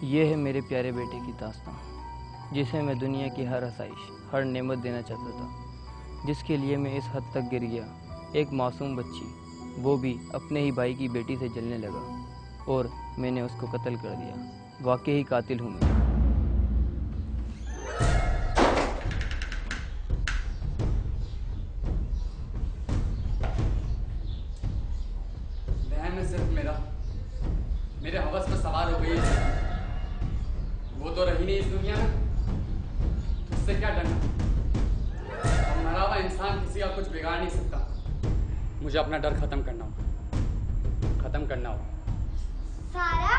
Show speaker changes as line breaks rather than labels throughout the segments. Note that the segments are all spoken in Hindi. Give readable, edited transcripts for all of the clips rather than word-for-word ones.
ये है मेरे प्यारे बेटे की दास्तां, जिसे मैं दुनिया की हर आसाइश, हर नेमत देना चाहता था, जिसके लिए मैं इस हद तक गिर गया। एक मासूम बच्ची, वो भी अपने ही भाई की बेटी से जलने लगा और मैंने उसको कत्ल कर दिया। वाकई कातिल हूँ मैं।
बहन है सिर्फ मेरे हवस में सवार हो गई है। वो तो रही नहीं इस दुनिया में, उससे क्या डरना। अब मरा हुआ इंसान किसी का कुछ बिगाड़ नहीं सकता। मुझे अपना डर खत्म करना होगा।
सारा,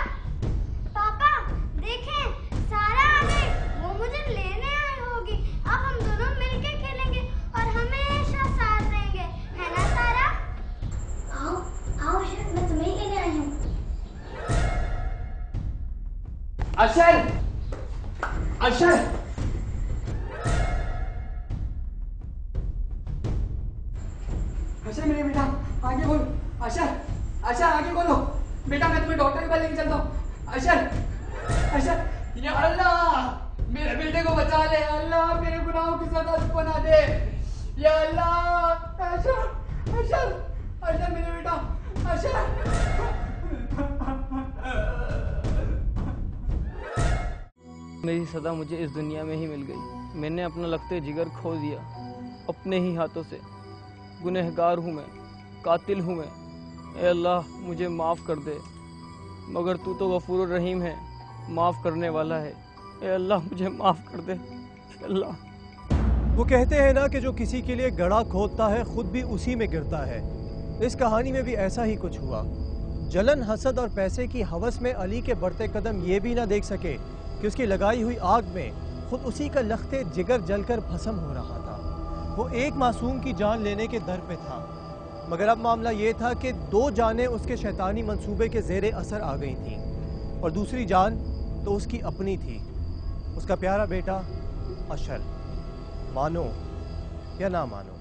पापा देखें, सारा आ गई। वो मुझे लेने आई होगी। अब हम दोनों मिलके खेलेंगे और हमेशा साथ रहेंगे, है ना सारा? आओ आओ अशर, मैं तुम्हें ही लेने आई हूँ।
अशर, अशर, अशर मेरे बेटा आगे बोलो। अशर, अशर आगे बोलो बेटा, मैं तुम्हें डॉक्टर के पास लेके चलता हूँ। अशर, अशर, या अल्लाह मेरे बेटे को बचा ले। अल्लाह मेरे गुनाहों की सजा उसको ना दे। या अल्लाह, अशर, अशर, अशर मेरे बेटा, अशर।
मेरी सदा मुझे इस दुनिया में ही मिल गई। मैंने अपना लखते जिगर खो दिया अपने ही हाथों से। गुनहगार हूँ मैं, कातिल हूँ मैं। ए अल्लाह मुझे माफ़ कर दे, मगर तू तो गफूर रहीम है, माफ़ करने वाला है। ए अल्लाह मुझे माफ़ कर दे अल्लाह।
वो कहते हैं ना कि जो किसी के लिए गड्ढा खोदता है खुद भी उसी में गिरता है। इस कहानी में भी ऐसा ही कुछ हुआ। जलन, हसद और पैसे की हवस में अली के बढ़ते कदम ये भी ना देख सके कि उसकी लगाई हुई आग में खुद उसी का लखते जिगर जलकर भस्म हो रहा था। वो एक मासूम की जान लेने के दर पे था, मगर अब मामला ये था कि दो जानें उसके शैतानी मंसूबे के ज़ेरे असर आ गई थीं और दूसरी जान तो उसकी अपनी थी, उसका प्यारा बेटा अशर। मानो या ना मानो।